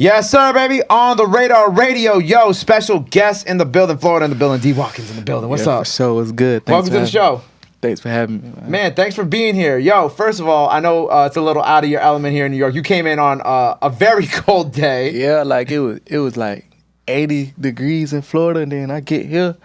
Yes, sir, baby. On the Radar Radio. Yo, special guest in the building. Florida in the building. Dee Watkins in the building. What's up? For sure. What's good? Welcome to the show. Thanks for having me, man. Thanks for being here. Yo, first of all, I know it's a little out of your element here in New York. You came in on a very cold day. Yeah, like it was like 80 degrees in Florida, and then I get here.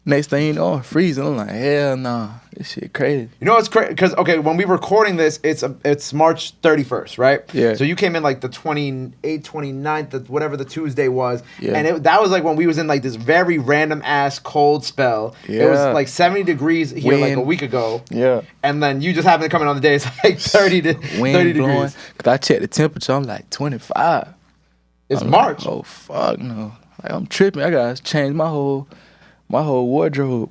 Next thing you know, I'm freezing. I'm like, hell nah, this shit crazy. You know what's crazy? Because, okay, when we recording this, it's March 31st, right? Yeah. So you came in like the 28th, 29th, whatever the Tuesday was. Yeah. And that was like when we was in like this very random-ass cold spell. Yeah. It was like 70 degrees here like a week ago. Yeah. And then you just happened to come in on the day, it's like 30 Wind blowing. degrees. Because I checked the temperature, I'm like 25. It's March. Like, oh, fuck no. Like, I'm tripping. I got to change my whole wardrobe.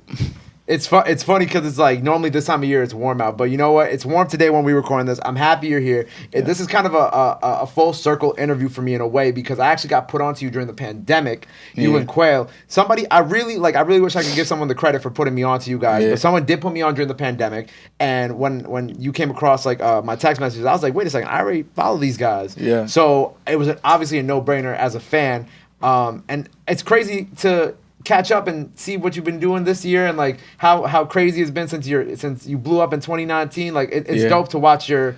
It's funny because it's like normally this time of year it's warm out, but you know what? It's warm today when we recording this. I'm happy you're here. Yeah. This is kind of a full circle interview for me in a way because I actually got put onto you during the pandemic. You and Quail. Somebody I really wish I could give someone the credit for putting me onto you guys, but someone did put me on during the pandemic. And when you came across like my text messages, I was like, wait a second, I already follow these guys. Yeah. So it was obviously a no-brainer as a fan. And it's crazy to catch up and see what you've been doing this year and like how crazy it's been since you blew up in 2019. Like it's dope to watch your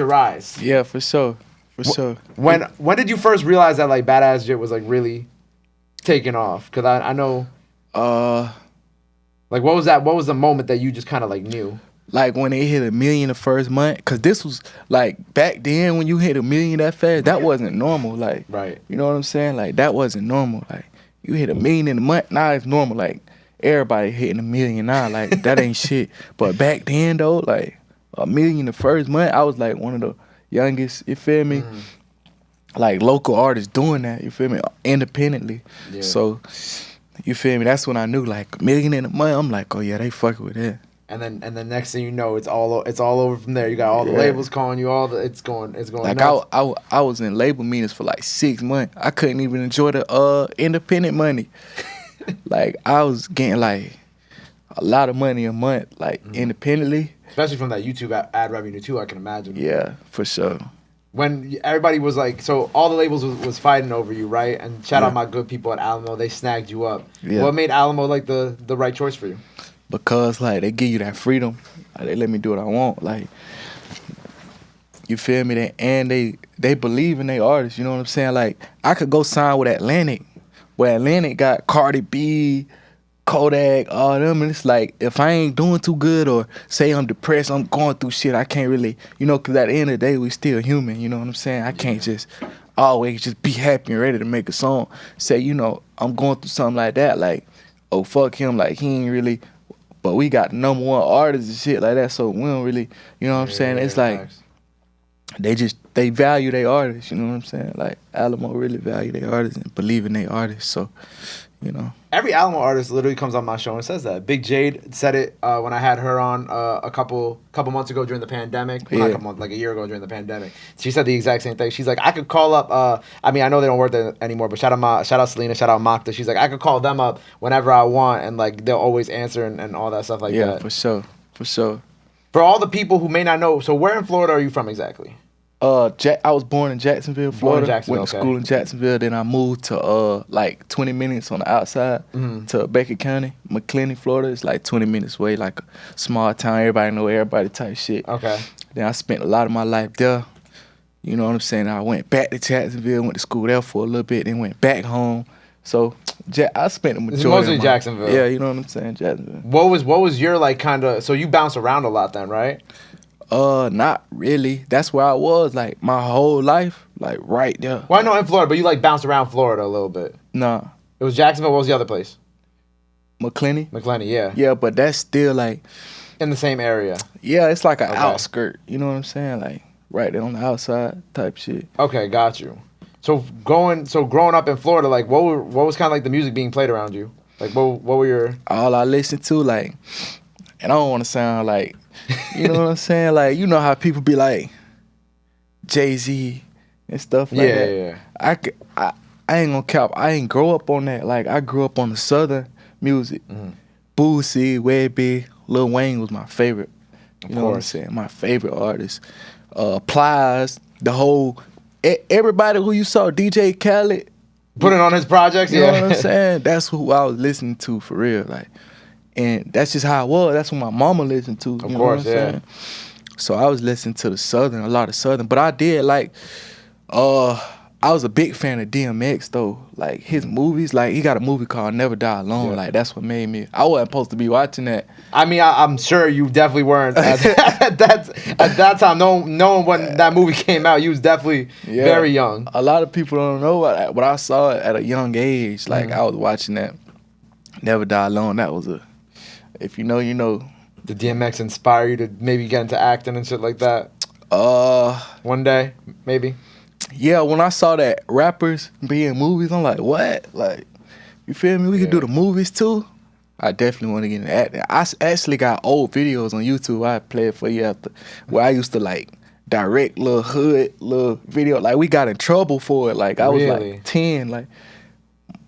rise. Yeah, for sure. Sure. When did you first realize that like Badass Jit was like really taking off? Because I know like what was the moment that you just kind of like knew? Like when they hit 1 million the first month, because this was like back then when you hit 1 million that fast, that wasn't normal. Like, right. You know what I'm saying? Like that wasn't normal. Like you hit 1 million in a month, now it's normal. Like everybody hitting 1 million now, like that ain't shit. But back then though, like 1 million the first month, I was like one of the youngest, you feel me? Like local artists doing that, you feel me? Independently. Yeah. So, you feel me? That's when I knew like 1 million in a month, I'm like, oh yeah, they fucking with that. And then next thing you know, it's all over from there. You got all the labels calling you, it's going like nuts. I was in label meetings for like 6 months. I couldn't even enjoy the independent money. Like I was getting like a lot of money a month, like independently. Especially from that YouTube ad revenue too, I can imagine. Yeah, for sure. When everybody was like, so all the labels was fighting over you, right? And shout out my good people at Alamo, they snagged you up. Yeah. What made Alamo like the right choice for you? Because like they give you that freedom, like, they let me do what I want, like you feel me? And they believe in their artists. You know what I'm saying? Like I could go sign with Atlantic, where Atlantic got Cardi B, Kodak, all them, and it's like if I ain't doing too good or say I'm depressed, I'm going through shit, I can't really, you know, because at the end of the day we still human. You know what I'm saying? I can't just always just be happy and ready to make a song. Say, you know, I'm going through something like that, like, oh fuck him, like he ain't really. But we got number one artists and shit like that, so we don't really, you know what I'm saying? It's like, they value their artists, you know what I'm saying? Like, Alamo really value their artists and believe in their artists, so, you know. Every Alamo artist literally comes on my show and says that. Big Jade said it when I had her on a couple months ago during the pandemic. Well, not a couple months, like a year ago during the pandemic. She said the exact same thing. She's like, I could call up, I mean, I know they don't work there anymore, but shout out Selena, shout out Makta. She's like, I could call them up whenever I want, and like they'll always answer and all that stuff like that. Yeah, for sure. For all the people who may not know, so where in Florida are you from exactly? I was born in Jacksonville, Florida. Went to okay. school in Jacksonville. Then I moved to like 20 minutes on the outside to Baker County, McLennan, Florida. It's like 20 minutes away, like a small town. Everybody know everybody type shit. Okay. Then I spent a lot of my life there. You know what I'm saying? I went back to Jacksonville, went to school there for a little bit, then went back home. So I spent the majority. It's mostly Jacksonville. Yeah, you know what I'm saying, Jacksonville. What was your like kind of? So you bounced around a lot then, right? Not really. That's where I was, like, my whole life, like, right there. Well, I know in Florida, but you, like, bounced around Florida a little bit. Nah. It was Jacksonville. What was the other place? McLennan, yeah. Yeah, but that's still, like... in the same area. Yeah, it's like an outskirt. You know what I'm saying? Like, right there on the outside type shit. Okay, got you. So growing up in Florida, like, what was kind of, like, the music being played around you? Like, what were your... All I listened to, like... And I don't want to sound like... You know what I'm saying? Like, you know how people be like Jay-Z and stuff like that. Yeah. I ain't gonna cap. I ain't grow up on that. Like, I grew up on the Southern music. Boosie, Webby, Lil Wayne was my favorite. You know what I'm saying? My favorite artist. Plies, the whole everybody who you saw, DJ Khaled, Put it on his projects. you Yeah. know what I'm saying? That's who I was listening to for real. Like, and that's just how it was. That's what my mama listened to. Of you course, know what I'm saying? So I was listening to a lot of Southern. But I did like, I was a big fan of DMX though. Like his movies, like he got a movie called Never Die Alone. Yeah. Like that's what made me. I wasn't supposed to be watching that. I mean, I'm sure you definitely weren't at that time. Knowing when that movie came out, you was definitely very young. A lot of people don't know but I saw it at a young age. Like I was watching that Never Die Alone. That was if you know, you know. Did DMX inspire you to maybe get into acting and shit like that? One day, maybe. Yeah, when I saw that rappers be in movies, I'm like, what? Like, you feel me? We could do the movies too. I definitely want to get into acting. I actually got old videos on YouTube. I play it for you after, where I used to like direct little video. Like we got in trouble for it. Like I was like 10. Like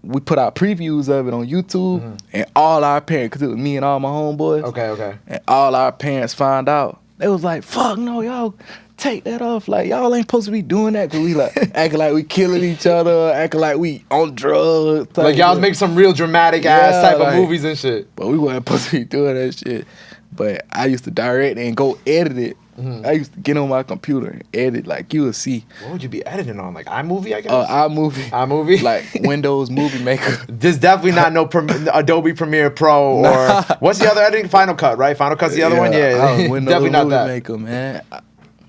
we put out previews of it on YouTube, and all our parents, cause it was me and all my homeboys. Okay. And all our parents found out. They was like, fuck no, y'all take that off. Like, y'all ain't supposed to be doing that. Cause we like acting like we killing each other, acting like we on drugs. Like y'all was making some real dramatic ass type of movies and shit. But we wasn't supposed to be doing that shit. But I used to direct and go edit it. I used to get on my computer and edit, like you would see. What would you be editing on? Like iMovie, I guess? iMovie. Like Windows Movie Maker. There's definitely not no Adobe Premiere Pro or what's the other editing? Final Cut, right? Final Cut's the other one? Yeah. Windows definitely not Movie that. Maker, man.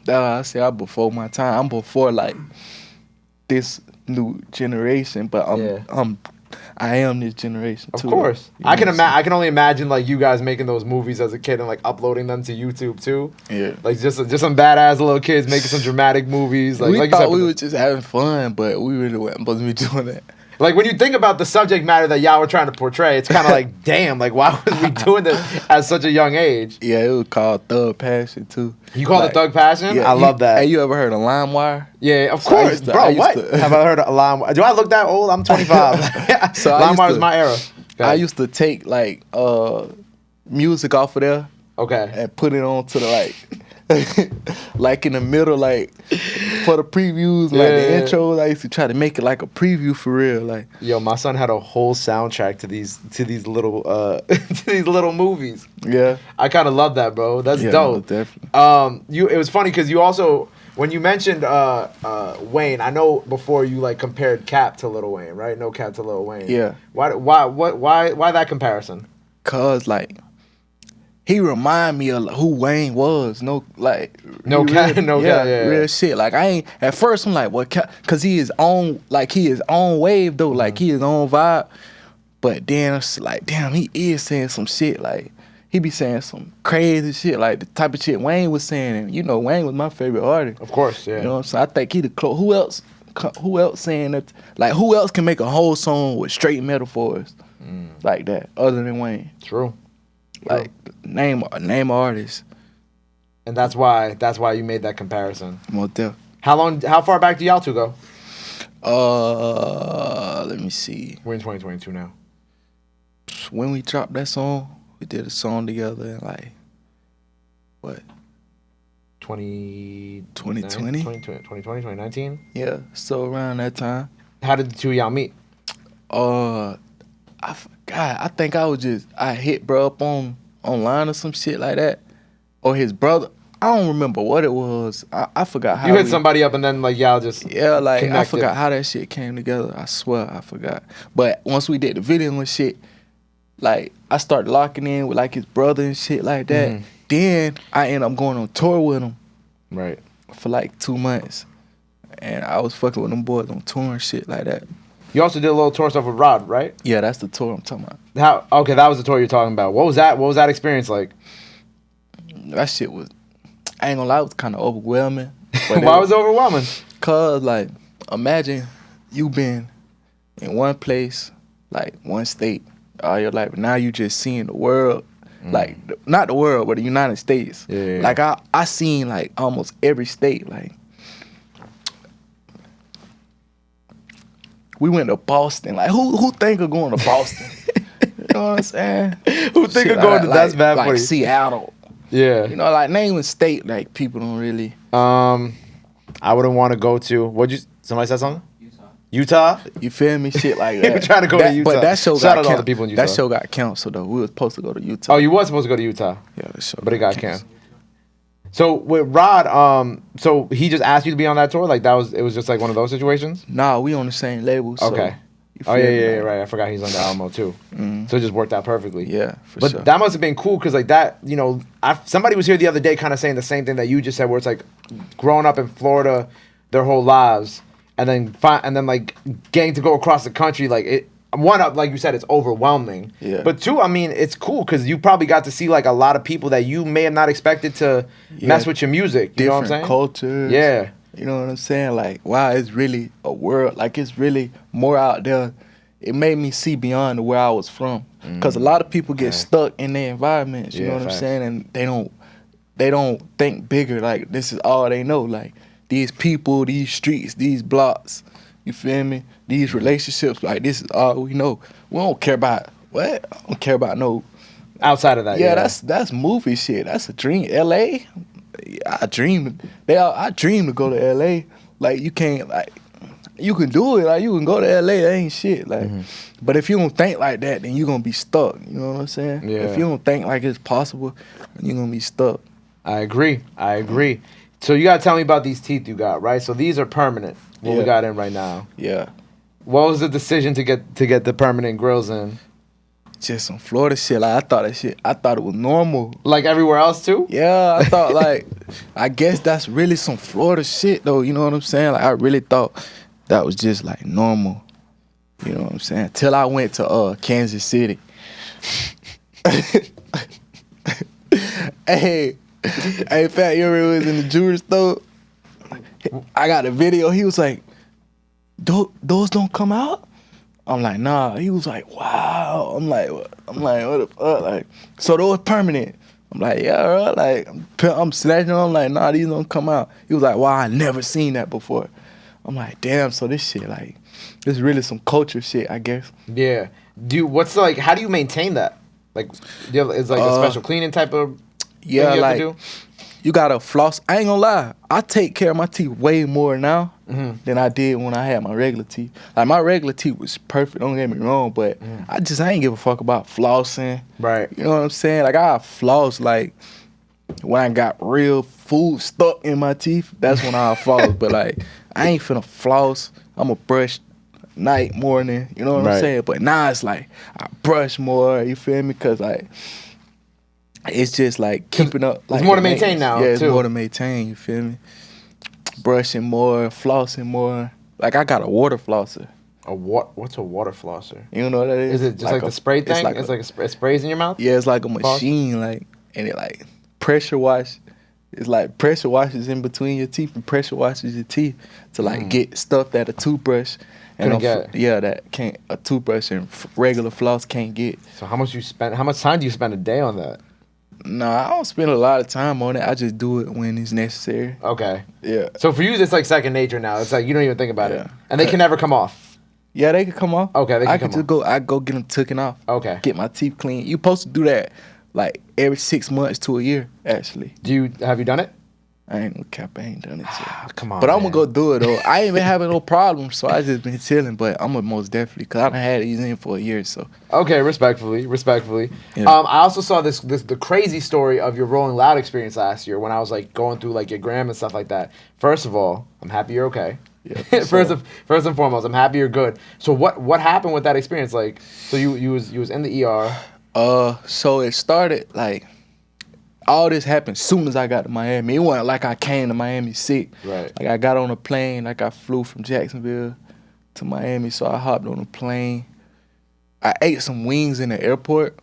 I say I'm before my time. I'm before like this new generation, but I am this generation too. Of course. You know I can only imagine like you guys making those movies as a kid and like uploading them to YouTube too. Yeah. Like just some badass little kids making some dramatic movies. Like, we like thought you said, we were just having fun, but we really weren't supposed to be doing that. like when you think about the subject matter that y'all were trying to portray, it's kind of like, damn, like why was we doing this at such a young age? Yeah, it was called Thug Passion too. You call it Thug Passion? I love that. Hey, you ever heard of LimeWire? Yeah, of course, bro. What? Have I heard of LimeWire? Do I look that old? I'm 25. So LimeWire is my era. I used to take like music off of there, and put it on to the like in the middle, like for the previews, like the intros. I used to try to make it like a preview for real, like. Yo, my son had a whole soundtrack to these little to these little movies. Yeah, I kind of love that, bro. That's dope. No, definitely. It was funny because you also, when you mentioned Wayne, I know before you like compared Cap to Lil Wayne, right? No Cap to Lil Wayne. Yeah. Why that comparison? Cause like he remind me of who Wayne was. Real shit. Like I ain't at first I'm like, what? Cause he is on his own wave though, like he his own vibe. But then it's like, damn, he is saying some shit. Like he be saying some crazy shit, like the type of shit Wayne was saying. And you know, Wayne was my favorite artist. Of course, yeah. You know what I'm saying? I think he the close. Who else saying that? Like who else can make a whole song with straight metaphors like that other than Wayne? True. Like name an artist. And that's why you made that comparison. Most definitely. How far back do y'all two go? Let me see. We're in 2022 now. When we dropped that song, we did a song together in like what? 2020? 2019? Yeah, so around that time. How did the two of y'all meet? I forgot. I think I hit bro up online or some shit like that. Or his brother. I don't remember what it was. I forgot how. You hit somebody up and then like y'all just like connected. I forgot how that shit came together. I swear I forgot. But once we did the video and shit, like I started locking in with like his brother and shit like that. Then I ended up going on tour with him. Right. For like 2 months. And I was fucking with them boys on tour and shit like that. You also did a little tour stuff with Rod, right? Yeah, that's the tour I'm talking about. Okay, that was the tour you're talking about. What was that experience like? That shit was, I ain't gonna lie, it was kind of overwhelming. Why was it overwhelming? Cause like, imagine you been in one place, like one state all your life, but now you just seeing the world, like not the world, but the United States. Yeah. Like I seen like almost every state. Like we went to Boston. Like who think of going to Boston? You know what I'm saying? Who think of going to that's bad for you? Seattle. Yeah. You know, like name a state like people don't really. I I wouldn't want to go to. Somebody said something? Utah? You feel me? Shit like You that. were trying to go to Utah. But that show Shout got out to all the canceled. people in Utah. That show got canceled though. We were supposed to go to Utah. Oh, you was supposed to go to Utah. Yeah, that show. But it got canceled. So with Rod, so he just asked you to be on that tour? Like it was just like one of those situations? Nah, we on the same label. So okay. Oh yeah, right. I forgot he's on the Alamo too. So it just worked out perfectly. Yeah, for but sure. That must have been cool because like that, you know, somebody was here the other day kind of saying the same thing that you just said, where it's like growing up in Florida their whole lives, and then like getting to go across the country, like it. One up, like you said, it's overwhelming. Yeah. But two, I mean, it's cool because you probably got to see like a lot of people that you may have not expected to mess with your music. You know what I'm saying? Cultures. Yeah. You know what I'm saying? Like, wow, it's really a world. Like, it's really more out there. It made me see beyond where I was from. Because a lot of people get stuck in their environments. You know what I'm saying? And they don't think bigger. Like, this is all they know. Like, these people, these streets, these blocks. You feel me? These relationships, like, this is all we know. We don't care about what? I don't care about no outside of that. Yeah, that's movie shit. That's a dream. LA, I dream to go to LA. Like, you can't, like, you can do it. Like, you can go to LA. That ain't shit. Like, but if you don't think like that, then you gonna be stuck. You know what I'm saying? Yeah. If you don't think like it's possible, then you gonna be stuck. I agree. So you gotta tell me about these teeth you got, right? So these are permanent. What we got in right now. Yeah. What was the decision to get the permanent grills in? Just some Florida shit. Like, I thought it was normal. Like everywhere else too? Yeah, I thought like, I guess that's really some Florida shit though. You know what I'm saying? Like, I really thought that was just like normal. You know what I'm saying? Till I went to Kansas City. Hey, Fat, you ever was in the jewelry store? I got a video. He was like, those don't come out? I'm like, nah. He was like, wow. I'm like, what the fuck? Like, so those permanent. I'm like, yeah, bro. Like, I'm snatching them. I'm like, nah, these don't come out. He was like, wow, I never seen that before. I'm like, damn, so this shit, like, this really some culture shit, I guess. Yeah. How do you maintain that? Like, it's like a special cleaning type of thing you have to do? You gotta floss. I ain't gonna lie. I take care of my teeth way more now than I did when I had my regular teeth. Like, my regular teeth was perfect, don't get me wrong, but I ain't give a fuck about flossing. Right. You know what I'm saying? Like, I floss, like, when I got real food stuck in my teeth, that's when I floss. But, like, I ain't finna floss. I'ma brush night, morning, you know what I'm saying? But now it's like, I brush more, you feel me? Because, like, it's just like keeping up. Like, it's more to maintain now. Yeah, it's more to maintain. You feel me? Brushing more, flossing more. Like, I got a water flosser. What's a water flosser? You don't know what that is? Is it just like the spray thing? It's like it sprays in your mouth. Yeah, it's like a machine, like, and it like pressure wash. It's like pressure washes in between your teeth and pressure washes your teeth to like get stuff that a toothbrush and a toothbrush and regular floss can't get. So how much time do you spend a day on that? Nah, I don't spend a lot of time on it. I just do it when it's necessary. Okay. Yeah. So for you, it's like second nature now. It's like you don't even think about it, and they can never come off. Yeah, they can come off. Okay, they can come off. I go get them taken off. Okay. Get my teeth clean. You supposed to do that like every 6 months to a year, actually. Have you done it? I ain't done it yet. Come on, but I'm gonna go do it though. I ain't been having no problems, so I just been chilling. But I'm gonna most definitely, cause I done had these in for a year. So okay, respectfully. Yeah. I also saw the crazy story of your Rolling Loud experience last year when I was like going through like your gram and stuff like that. First of all, I'm happy you're okay. Yeah. first and foremost, I'm happy you're good. So what happened with that experience? Like, so you was in the ER. So it started like. All this happened soon as I got to Miami. It wasn't like I came to Miami sick. Right. Like, I got on a plane. Like, I flew from Jacksonville to Miami, so I hopped on a plane. I ate some wings in the airport.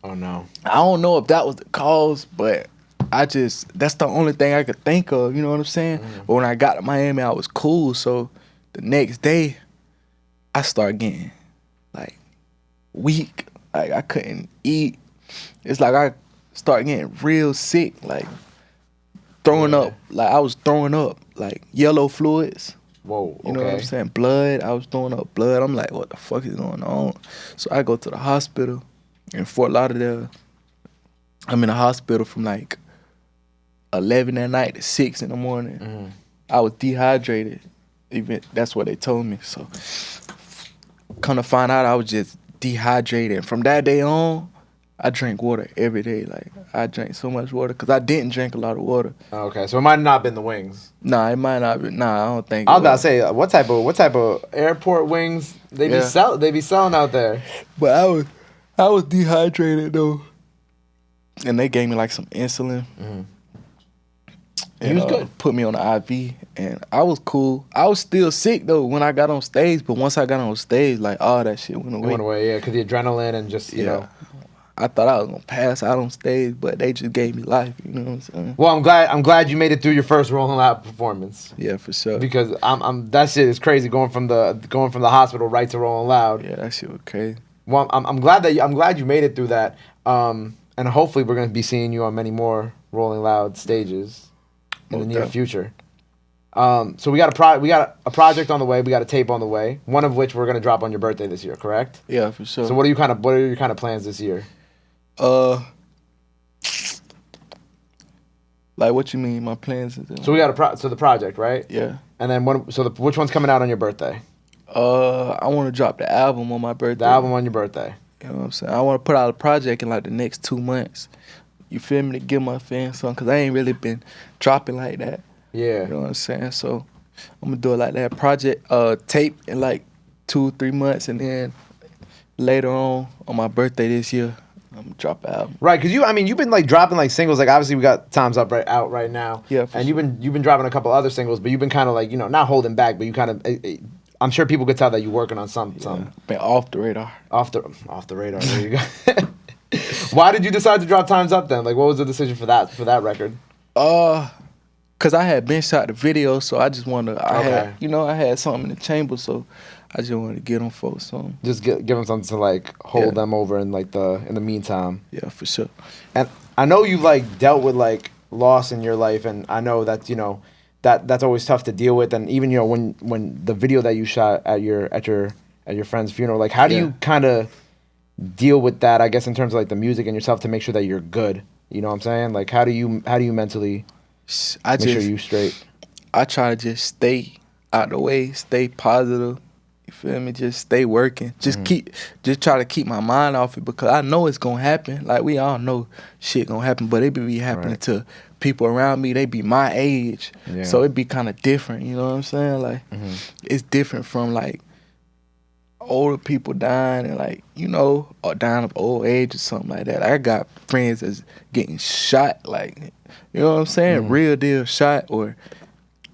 Oh, no. I don't know if that was the cause, but that's the only thing I could think of, you know what I'm saying? But when I got to Miami, I was cool. So the next day, I started getting, like, weak. Like, I couldn't eat. It's like I start getting real sick, like throwing up. Like, I was throwing up like yellow fluids. Whoa, okay. You know what I'm saying? Blood. I was throwing up blood. I'm like, what the fuck is going on? So I go to the hospital in Fort Lauderdale. I'm in the hospital from like 11 at night to 6 in the morning. I was dehydrated. Even that's what they told me. So come to find out, I was just dehydrated. And from that day on, I drank water every day. Like I drank so much water because I didn't drink a lot of water. Okay, so it might not have been the wings. Nah, it might not be. Nah, I don't think. I was about to say, what type of airport wings they be selling out there? But I was dehydrated though, and they gave me like some insulin. Mm-hmm. And, he was good. Put me on the IV, and I was cool. I was still sick though when I got on stage, but once I got on stage, like all that shit went away. It went away, yeah, because the adrenaline and just you know. I thought I was gonna pass out on stage, but they just gave me life. You know what I'm saying? Well, I'm glad you made it through your first Rolling Loud performance. Yeah, for sure. Because I'm that shit is crazy going from the hospital right to Rolling Loud. Yeah, that shit was crazy. Well, I'm glad you made it through that. And hopefully we're gonna be seeing you on many more Rolling Loud stages in the near future. So we got a project on the way. We got a tape on the way. One of which we're gonna drop on your birthday this year, correct? Yeah, for sure. So what are your kind of plans this year? Like what you mean? My plans? So we got the project, right? Yeah. And then which one's coming out on your birthday? I want to drop the album on my birthday. The album on your birthday. You know what I'm saying? I want to put out a project in like the next 2 months. You feel me? To give my fans something, cause I ain't really been dropping like that. Yeah. You know what I'm saying? So I'm gonna do it like that. Project tape in like 2-3 months, and then later on my birthday this year, I'm gonna drop an album. Right, cause you've been like dropping like singles. Like obviously we got Time's Up out right now. Yeah. And you've been dropping a couple other singles, but you've been kind of like not holding back, but you kind of. I'm sure people could tell that you're working on some. Been off the radar. Off the radar. There you go. Why did you decide to drop Time's Up then? Like, what was the decision for that record? Cause I had been shot the video, so I just wanted to. I had something in the chamber, so I just wanted to get them folks some. Just give them something to like hold them over in like in the meantime. Yeah, for sure. And I know you like dealt with like loss in your life, and I know that that's always tough to deal with. And even when the video that you shot at your friend's funeral, like how do you kind of deal with that? I guess in terms of like the music and yourself to make sure that you're good. You know what I'm saying? Like how do you mentally make sure you're straight? I try to just stay out the way, stay positive. You feel me? Just stay working. Just try to keep my mind off it, because I know it's gonna happen. Like we all know shit gonna happen, but it be happening to people around me. They be my age, so it be kind of different. You know what I'm saying? Like it's different from like older people dying and like or dying of old age or something like that. I got friends that's getting shot, like you know what I'm saying, real deal shot or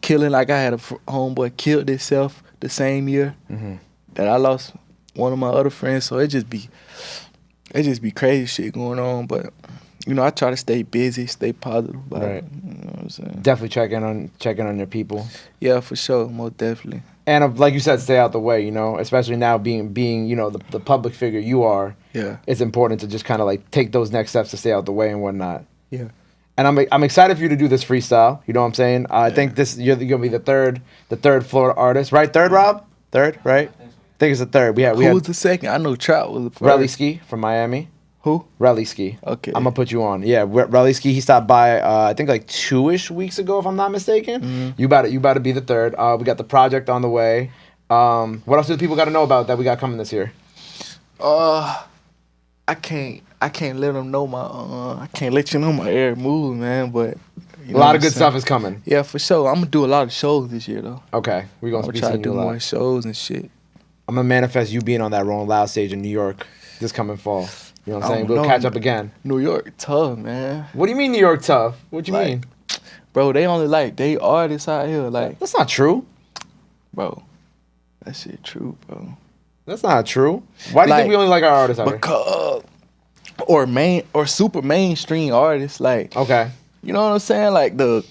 killing. Like I had a homeboy killed himself the same year that I lost one of my other friends. So it just be crazy shit going on. But I try to stay busy, stay positive about it. You know what I'm saying? Definitely checking on your people. Yeah, for sure, most definitely. And like you said, stay out the way. Especially now being the public figure you are. Yeah, it's important to just kind of like take those next steps to stay out the way and whatnot. Yeah. And I'm excited for you to do this freestyle. You know what I'm saying? I think you're gonna be the third Florida artist, right? Third, Rob? Third, right? I think it's the third. Who was the second? I know Trout was the first. Relly Ski from Miami. Who? Relly Ski. Okay. I'm gonna put you on. Yeah, Relly Ski. He stopped by I think like 2-ish weeks ago, if I'm not mistaken. You about to be the third. We got the project on the way. What else do the people got to know about that we got coming this year? I can't let them know I can't let you know my every move, man. But a lot of good stuff is coming. Yeah, for sure. I'm gonna do a lot of shows this year though. Okay, we're gonna try to do more shows and shit. I'm gonna manifest you being on that Rolling Loud stage in New York this coming fall. You know what I'm saying? We'll catch up again. New York tough, man. What do you mean New York tough? What you mean? Bro, they only they artists out here. Like that's not true. Bro, that shit true, bro. That's not true. Why do you think we only like our artists out here? Because or super mainstream artists, like okay. You know what I'm saying? Like the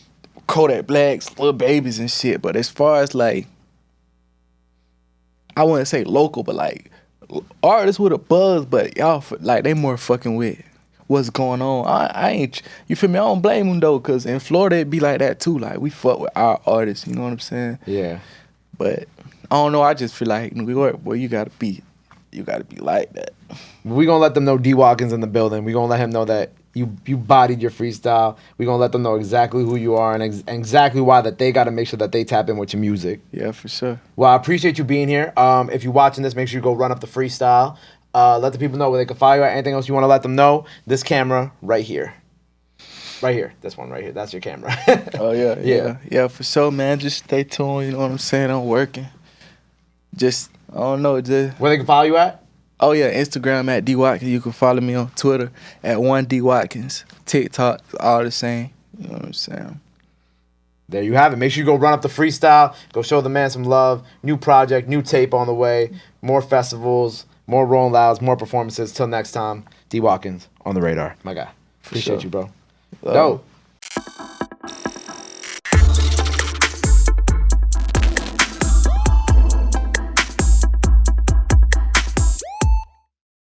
Kodak Blacks, Lil Babies and shit. But as far as like, I wouldn't say local, but like artists with a buzz, but y'all like they more fucking with what's going on. I ain't, you feel me? I don't blame them though, cause in Florida it be like that too. Like we fuck with our artists, you know what I'm saying? Yeah. But I don't know. I just feel like New York, boy, you gotta be like that. We gonna let them know Dee Watkins in the building. We gonna let him know that You bodied your freestyle. We're going to let them know exactly who you are and exactly why that they got to make sure that they tap in with your music. Yeah, for sure. Well, I appreciate you being here. If you're watching this, make sure you go run up the freestyle. Let the people know where they can follow you at. Anything else you want to let them know? This camera right here. Right here. This one right here. That's your camera. Oh, yeah, for sure, man. Just stay tuned. You know what I'm saying? I'm working. Just, I don't know. Just Where they can follow you at? Oh, yeah, Instagram at Dee Watkins. You can follow me on Twitter at 1D Watkins. TikTok, all the same. You know what I'm saying? There you have it. Make sure you go run up the freestyle. Go show the man some love. New project, new tape on the way. More festivals, more Rolling Louds, more performances. Till next time, Dee Watkins on the radar. My guy. Appreciate you, bro. Dope.